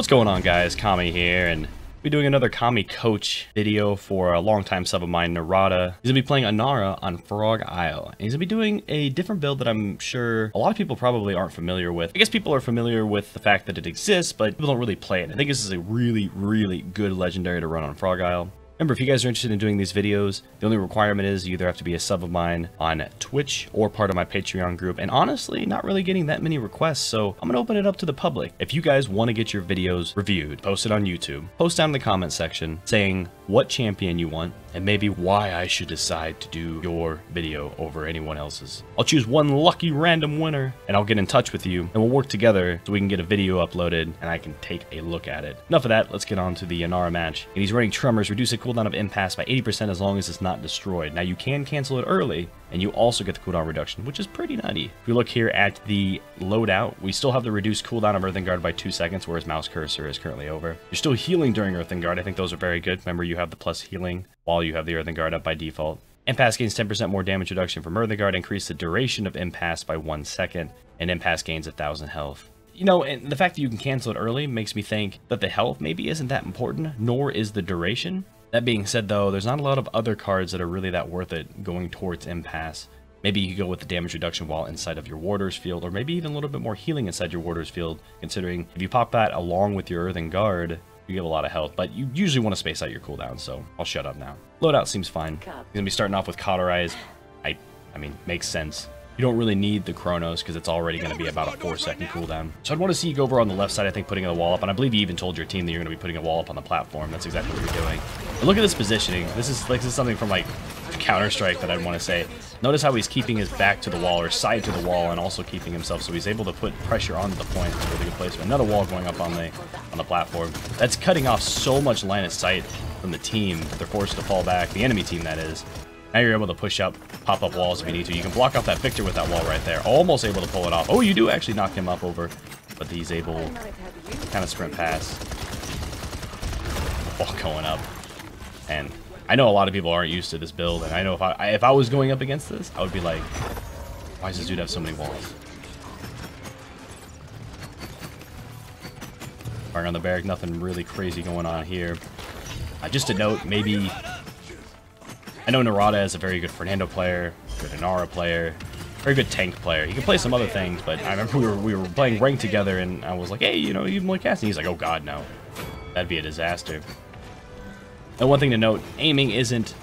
What's going on, guys? Kami here, and we're doing another Kami coach video for a longtime sub of mine, Niraada. He's gonna be playing Inara on Frog Isle, and he's gonna be doing a different build that I'm sure a lot of people probably aren't familiar with. I guess people are familiar with the fact that it exists, but people don't really play it. I think this is a really good legendary to run on Frog Isle. Remember, if you guys are interested in doing these videos, the only requirement is you either have to be a sub of mine on Twitch or part of my Patreon group. And honestly, not really getting that many requests, so I'm gonna open it up to the public. If you guys want to get your videos reviewed, post it on YouTube, post down in the comment section saying what champion you want and maybe why I should decide to do your video over anyone else's. I'll choose one lucky random winner and I'll get in touch with you and we'll work together so we can get a video uploaded and I can take a look at it. Enough of that, let's get on to the Inara match. And he's running Tremors, reduce the cooldown of impasse by 80% as long as it's not destroyed. Now you can cancel it early and you also get the cooldown reduction, which is pretty nutty. If we look here at the loadout, we still have the reduced cooldown of Earthen Guard by 2 seconds, whereas Mouse Cursor is currently over. You're still healing during Earthen Guard. I think those are very good. Remember, you have the plus healing while you have the Earthen Guard up by default. Impasse gains 10% more damage reduction from Earthen Guard, increase the duration of Impasse by 1 second, and Impasse gains 1,000 health. You know, and the fact that you can cancel it early makes me think that the health maybe isn't that important, nor is the duration. That being said, though, there's not a lot of other cards that are really that worth it going towards Impasse. Maybe you could go with the damage reduction while inside of your Warder's Field, or maybe even a little bit more healing inside your Warder's Field, considering if you pop that along with your Earthen Guard, you get a lot of health, but you usually want to space out your cooldown, so I'll shut up now. Loadout seems fine. He's going to be starting off with Cauterize. I mean, makes sense. You don't really need the Chronos because it's already going to be about a 4-second cooldown. So I'd want to see you go over on the left side, I think, putting a wall up, and I believe you even told your team that you're going to be putting a wall up on the platform. That's exactly what you're doing. But look at this positioning. This is something from like Counter-Strike that I'd want to say. Notice how he's keeping his back to the wall or side to the wall and also keeping himself so he's able to put pressure on the point. It's a really good placement. Another wall going up on the platform. That's cutting off so much line of sight from the team. They're forced to fall back. The enemy team, that is. Now you're able to push up, pop up walls if you need to. You can block off that Victor with that wall right there. Almost able to pull it off. Oh, you do actually knock him up over, but he's able to kind of sprint past. Ball going up. And I know a lot of people aren't used to this build, and I know if I was going up against this, I would be like, why does this dude have so many walls? Firing on the barrack, nothing really crazy going on here. Just to note, maybe... I know Niraada is a very good Fernando player, good Inara player, very good tank player. He can play some other things, but I remember we were playing ranked together, and I was like, hey, you know, you can play casting. He's like, oh god, no. That'd be a disaster. And one thing to note, aiming isn't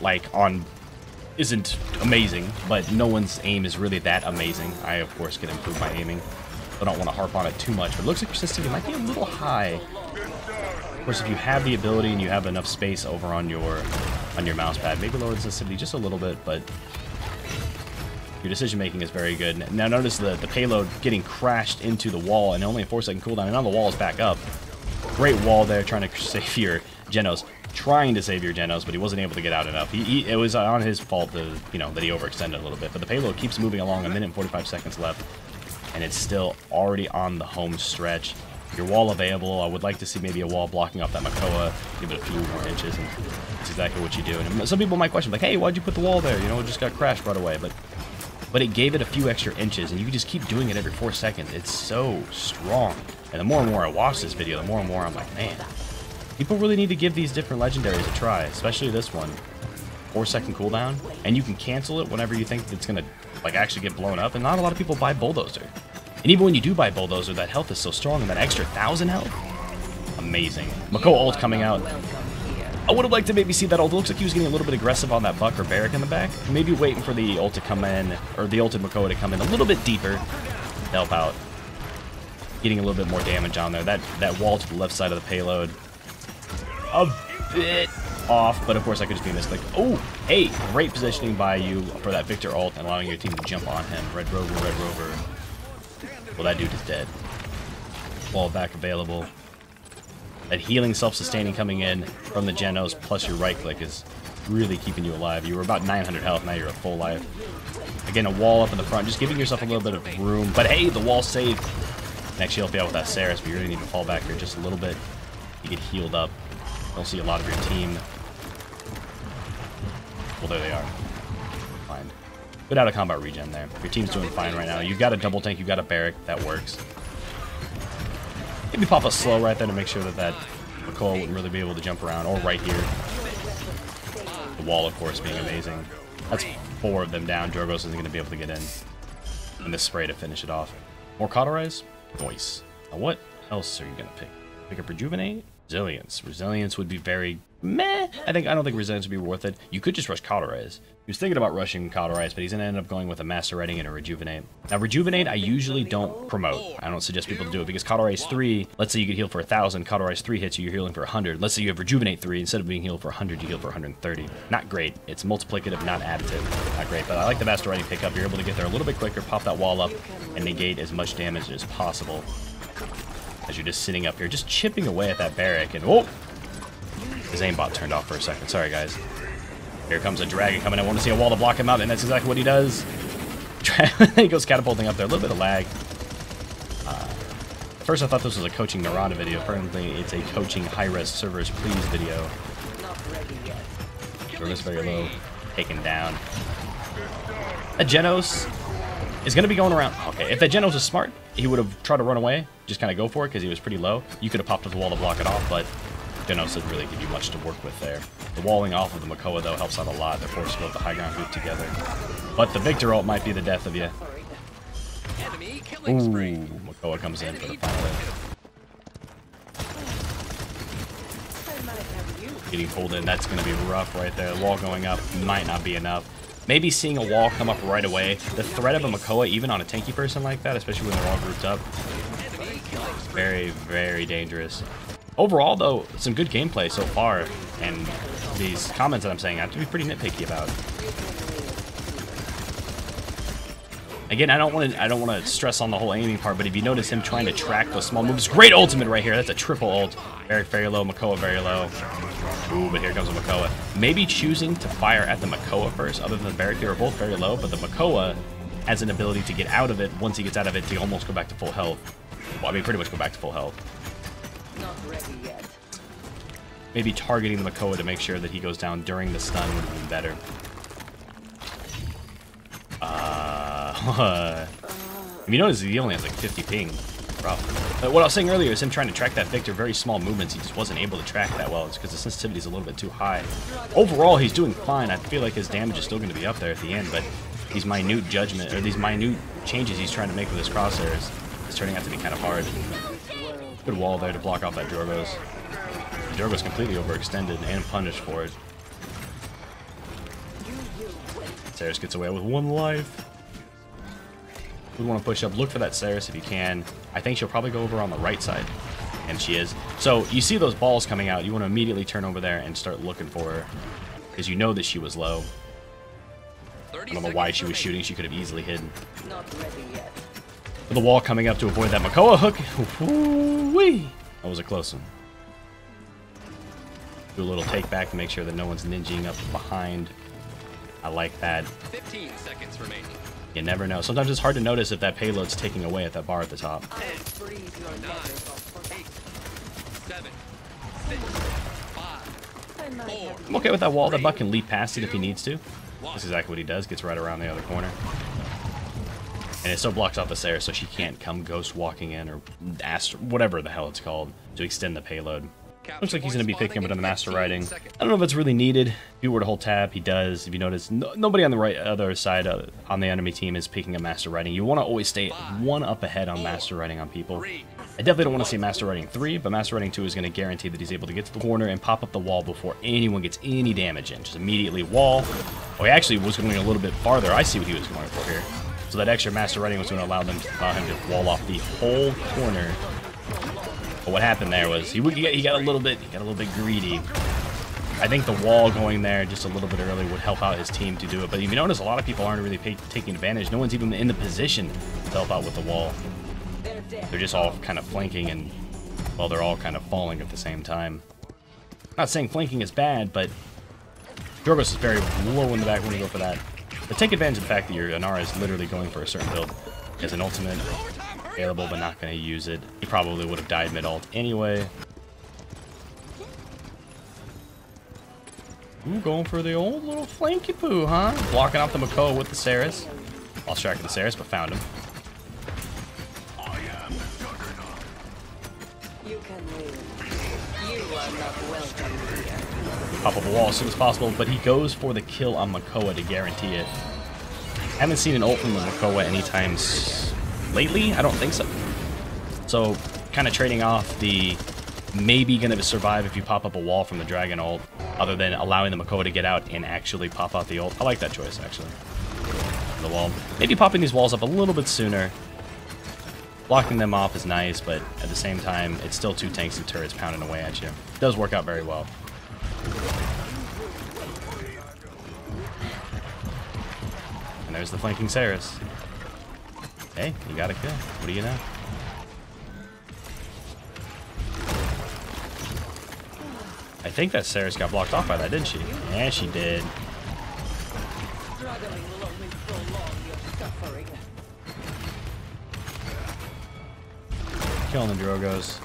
amazing, but no one's aim is really that amazing. I, of course, can improve my aiming. I don't want to harp on it too much, but it looks like your sensitivity might be a little high. Of course, if you have the ability and you have enough space over on your mouse pad, maybe lower the sensitivity just a little bit, but your decision making is very good. Now notice the payload getting crashed into the wall and only a 4-second cooldown, and now the wall is back up. Great wall there trying to save your Genos. Trying to save your Genos, but he wasn't able to get out enough. It was on his fault that he overextended a little bit, but the payload keeps moving along. 1 minute and 45 seconds left, and it's still already on the home stretch. Your wall available. I would like to see maybe a wall blocking off that Makoa, give it a few more inches, and that's exactly what you do. And some people might question, like, hey, why'd you put the wall there? You know, it just got crashed right away, but it gave it a few extra inches, and you can just keep doing it every 4 seconds. It's so strong. And the more and more I watch this video, the more and more I'm like, man, people really need to give these different legendaries a try, especially this one. 4-second cooldown, and you can cancel it whenever you think it's gonna actually get blown up, and not a lot of people buy Bulldozer. And even when you do buy Bulldozer, that health is so strong, and that extra 1,000 health, amazing. Makoa ult coming out. I would have liked to maybe see that ult. It looks like he was getting a little bit aggressive on that Buck or Barrack in the back. Maybe waiting for the ult to come in, or the ulted Makoa to come in a little bit deeper to help out. Getting a little bit more damage on there. That wall to the left side of the payload, a bit off, but of course I could just be misclicked. Oh, hey, great positioning by you for that Victor ult and allowing your team to jump on him. Red Rover, Red Rover. Well, that dude is dead. Wall back available. That healing self-sustaining coming in from the Genos plus your right click is really keeping you alive. You were about 900 health, now you're at full life. Again, a wall up in the front, just giving yourself a little bit of room. But hey, the wall saved. Next, you'll help you out with that Saris, but you're going to need to fall back here just a little bit. You get healed up. Don't see a lot of your team. Well, there they are. Fine. Good out of combat regen there. Your team's doing fine right now. You've got a double tank, you've got a barrack. That works. Maybe pop a slow right there to make sure that that Makoa wouldn't really be able to jump around. Or right here. The wall, of course, being amazing. That's 4 of them down. Jorgos isn't going to be able to get in. And the spray to finish it off. More Cauterize? Noise. Now what else are you going to pick? Pick up Rejuvenate? Resilience. Resilience would be very meh. I don't think Resilience would be worth it. You could just rush Cauterize. He was thinking about rushing Cauterize, but he's going to end up going with a Master Writing and a Rejuvenate. Now, Rejuvenate, I usually don't promote. I don't suggest people to do it because Cauterize 3, let's say you get healed for 1,000, Cauterize 3 hits you, you're healing for 100. Let's say you have Rejuvenate 3, instead of being healed for 100, you heal for 130. Not great. It's multiplicative, not additive. Not great, but I like the Master Writing pickup. You're able to get there a little bit quicker, pop that wall up, and negate as much damage as possible. As you're just sitting up here, just chipping away at that barrack, and oh! His aimbot turned off for a second. Sorry, guys. Here comes a dragon coming in. I want to see a wall to block him out, and that's exactly what he does. He goes catapulting up there. A little bit of lag. At first, I thought this was a coaching Niraada video. Apparently, it's a coaching high-res servers please video. Service very low. Taken down. That Genos is going to be going around. Okay, if that Genos was smart, he would have tried to run away. Just kind of go for it because he was pretty low. You could have popped up the wall to block it off, but Genos doesn't really give you much to work with there. The walling off of the Makoa, though, helps out a lot. They're forced to go with the high ground hoop together. But the Victor ult might be the death of you. Ooh, Makoa comes in for the final hit. Getting pulled in, that's going to be rough right there. The wall going up might not be enough. Maybe seeing a wall come up right away. The threat of a Makoa, even on a tanky person like that, especially when they're all grouped up, very, very dangerous. Overall, though, some good gameplay so far, and these comments that I'm saying I have to be pretty nitpicky about. Again, I don't want to stress on the whole aiming part, but if you notice him trying to track those small moves, great ultimate right here. That's a triple ult. Barrack very low, Makoa very low. Ooh, but here comes the Makoa. Maybe choosing to fire at the Makoa first, other than the Barrack. They were both very low, but the Makoa has an ability to get out of it. Once he gets out of it, to almost go back to full health. Well, I mean, pretty much go back to full health. Not ready yet. Maybe targeting the Makoa to make sure that he goes down during the stun would have been better. If you notice, he only has like 50 ping. Rough. But what I was saying earlier is him trying to track that Victor, very small movements, he just wasn't able to track that well. It's because the sensitivity is a little bit too high. Overall, he's doing fine. I feel like his damage is still going to be up there at the end, but these minute judgment, or these minute changes he's trying to make with his crosshairs is turning out to be kind of hard. Good wall there to block off that Jorgos. Jorgos completely overextended and punished for it. Saris gets away with 1 life. We want to push up. Look for that Saris if you can. I think she'll probably go over on the right side. And she is. So you see those balls coming out. You want to immediately turn over there and start looking for her. Because you know that she was low. I don't know why she was shooting. She could have easily hidden. Not ready yet. With the wall coming up to avoid that Makoa hook. Woo-wee. That was a close one. Do a little take back to make sure that no one's ninjing up behind. I like that. 15 seconds remaining. You never know. Sometimes it's hard to notice if that payload's taking away at that bar at the top. 10, 9, 8, 7, 6, 5, 4. I'm okay with that wall. That Buck can leap past it if he needs to. That's exactly what he does. Gets right around the other corner. And it still blocks off the Sarah, so she can't come ghost walking in or astro, whatever the hell it's called, to extend the payload. Looks like he's going to be picking up on the Master Writing. I don't know if it's really needed. If you were to hold tab, he does. If you notice, nobody on the other side on the enemy team is picking up Master Writing. You want to always stay 1 up ahead on Master Writing on people. I definitely don't want to see Master Writing 3, but Master Writing 2 is going to guarantee that he's able to get to the corner and pop up the wall before anyone gets any damage in. Just immediately wall. Oh, he actually was going a little bit farther. I see what he was going for here. So that extra Master Writing was going to allow him to wall off the whole corner. But what happened there was he got a little bit greedy. I think the wall going there just a little bit early would help out his team to do it. But if you notice, a lot of people aren't really taking advantage. No one's even in the position to help out with the wall. They're just all kind of flanking, and well, they're all kind of falling at the same time. Not saying flanking is bad, but Jorgos is very low in the back when you go for that. But take advantage of the fact that your Inara is literally going for a certain build. He has an ultimate available, but not going to use it. He probably would have died mid-ult anyway. Ooh, going for the old little flanky poo, huh? Blocking off the Makoa with the Saris. Lost track of the Saris, but found him. You can live. You are not welcome here. Pop up a wall as soon as possible, but he goes for the kill on Makoa to guarantee it. I haven't seen an ult from the Makoa anytime lately. I don't think so. So, kind of trading off the maybe going to survive if you pop up a wall from the Dragon ult, other than allowing the Makoa to get out and actually pop out the ult. I like that choice, actually. The wall. Maybe popping these walls up a little bit sooner. Blocking them off is nice, but at the same time, it's still two tanks and turrets pounding away at you. It does work out very well. And there's the flanking Saris. Hey, you got a kill. What do you know? I think that Saris got blocked off by that, didn't she? Yeah, she did. Struggling will only prolong your suffering. Killing the Drogos.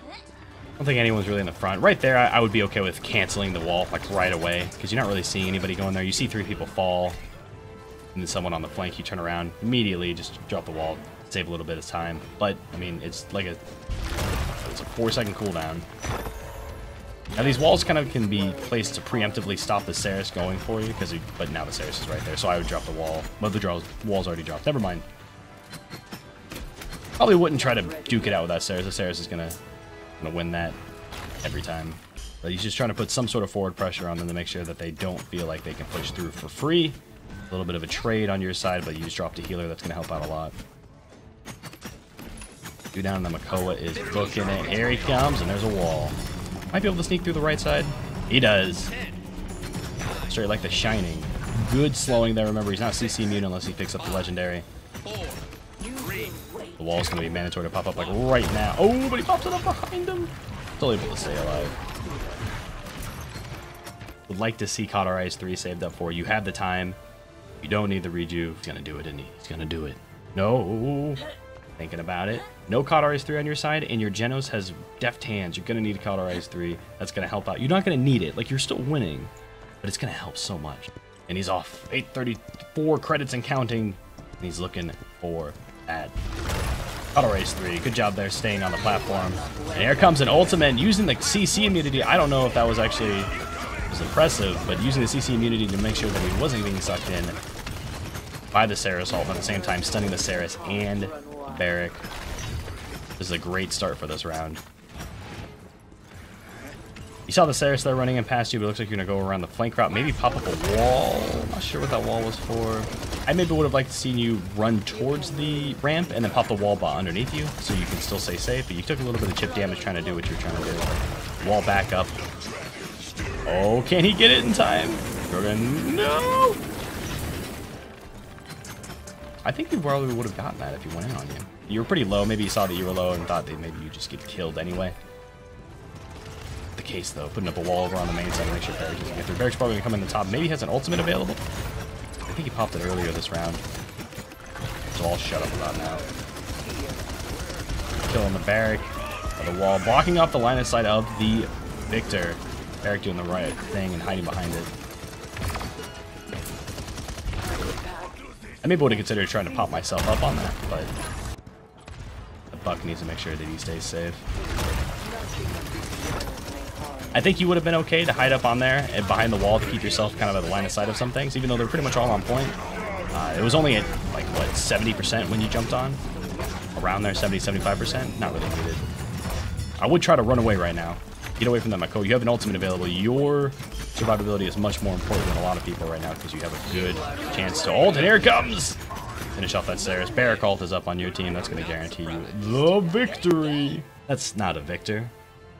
I don't think anyone's really in the front. Right there, I would be okay with canceling the wall, like, right away, because you're not really seeing anybody going there. You see 3 people fall, and then someone on the flank, you turn around, immediately just drop the wall, save a little bit of time. But, I mean, it's like it's a 4-second cooldown. Now, these walls kind of can be placed to preemptively stop the Saris going for you, but now the Saris is right there, so I would drop the wall. But the wall's already dropped. Never mind. Probably wouldn't try to duke it out with that Saris. The Saris is gonna win that every time. But he's just trying to put some sort of forward pressure on them to make sure that they don't feel like they can push through for free. A little bit of a trade on your side, but you just dropped a healer. That's gonna help out a lot. Dude down on the Makoa is booking it. Here he comes, and there's a wall. Might be able to sneak through the right side. He does. Straight like the Shining. Good slowing there. Remember, he's not CC immune unless he picks up the Legendary. The wall's going to be mandatory to pop up like right now. Oh, but he pops it up behind him. Still able to stay alive. Would like to see Cauterize 3 saved up for you. You have the time. You don't need the rejuve. He's going to do it, isn't he? He's going to do it. No. Thinking about it. No Cauterize 3 on your side, and your Genos has deft hands. You're going to need a Cauterize 3. That's going to help out. You're not going to need it. Like, you're still winning, but it's going to help so much. And he's off. 834 credits and counting. And he's looking for that Cauterize 3. Good job there staying on the platform. And here comes an ultimate using the CC immunity. I don't know if that was actually impressive, but using the CC immunity to make sure that he wasn't being sucked in by the Saris ult, but at the same time stunning the Saris and Barrack. This is a great start for this round. You saw the Saris there running in past you, but it looks like you're going to go around the flank route. Maybe pop up a wall. I'm not sure what that wall was for. I maybe would have liked to see you run towards the ramp and then pop the wall underneath you so you can still stay safe, but you took a little bit of chip damage trying to do what you're trying to do. Wall back up. Oh, can he get it in time? No! I think you probably would have gotten that if he went in on you. You were pretty low. Maybe you saw that you were low and thought that maybe you just get killed anyway. The case, though. Putting up a wall over on the main side to make sure Barrack doesn't get through. Barrack's probably going to come in the top. Maybe he has an ultimate available. I think he popped it earlier this round. So I'll shut up about now. Killing the Barrack by the wall. Blocking off the line of sight of the Victor. Barrack doing the right thing and hiding behind it. I maybe would have considered trying to pop myself up on that, but the Buck needs to make sure that he stays safe. I think you would have been okay to hide up on there and behind the wall to keep yourself kind of at the line of sight of some things, even though they're pretty much all on point. It was only at, like, what, 70% when you jumped on? Around there, 70, 75%? Not really needed. I would try to run away right now. Get away from that Mako. You have an ultimate available. Your survivability is much more important than a lot of people right now because you have a good chance to ult, and here it comes! Finish off that Saris. Barrack ult is up on your team. That's going to guarantee you the victory. That's not a victor.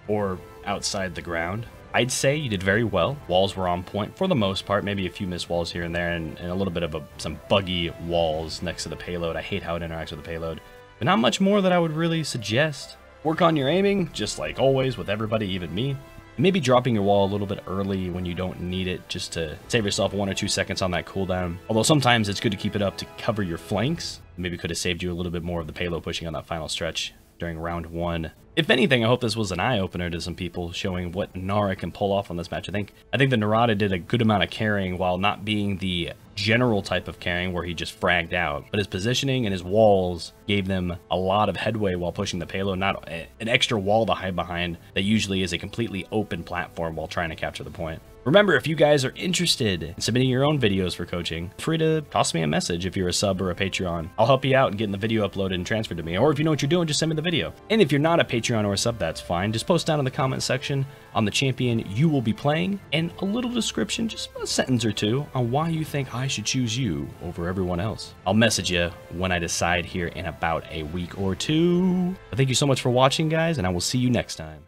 Or outside the ground. I'd say you did very well. Walls were on point for the most part. Maybe a few missed walls here and there, and a little bit of some buggy walls next to the payload. I hate how it interacts with the payload. But not much more that I would really suggest. Work on your aiming, just like always with everybody, even me. Maybe dropping your wall a little bit early when you don't need it, just to save yourself 1 or 2 seconds on that cooldown. Although sometimes it's good to keep it up to cover your flanks. Maybe could have saved you a little bit more of the payload pushing on that final stretch. during round 1. If anything, I hope this was an eye-opener to some people, showing what Inara can pull off on this match. I think the Niraada did a good amount of carrying while not being the general type of carrying where he just fragged out. But his positioning and his walls gave them a lot of headway while pushing the payload, not an extra wall to hide behind that usually is a completely open platform while trying to capture the point. Remember, if you guys are interested in submitting your own videos for coaching, feel free to toss me a message if you're a sub or a Patreon. I'll help you out in getting the video uploaded and transferred to me. Or if you know what you're doing, just send me the video. And if you're not a Patreon or a sub, that's fine. Just post down in the comment section on the champion you will be playing and a little description, just a sentence or two, on why you think I should choose you over everyone else. I'll message you when I decide here in about a week or two. But thank you so much for watching, guys, and I will see you next time.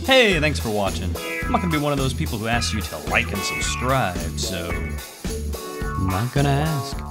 Hey, thanks for watching. I'm not gonna be one of those people who asks you to like and subscribe, so I'm not gonna ask.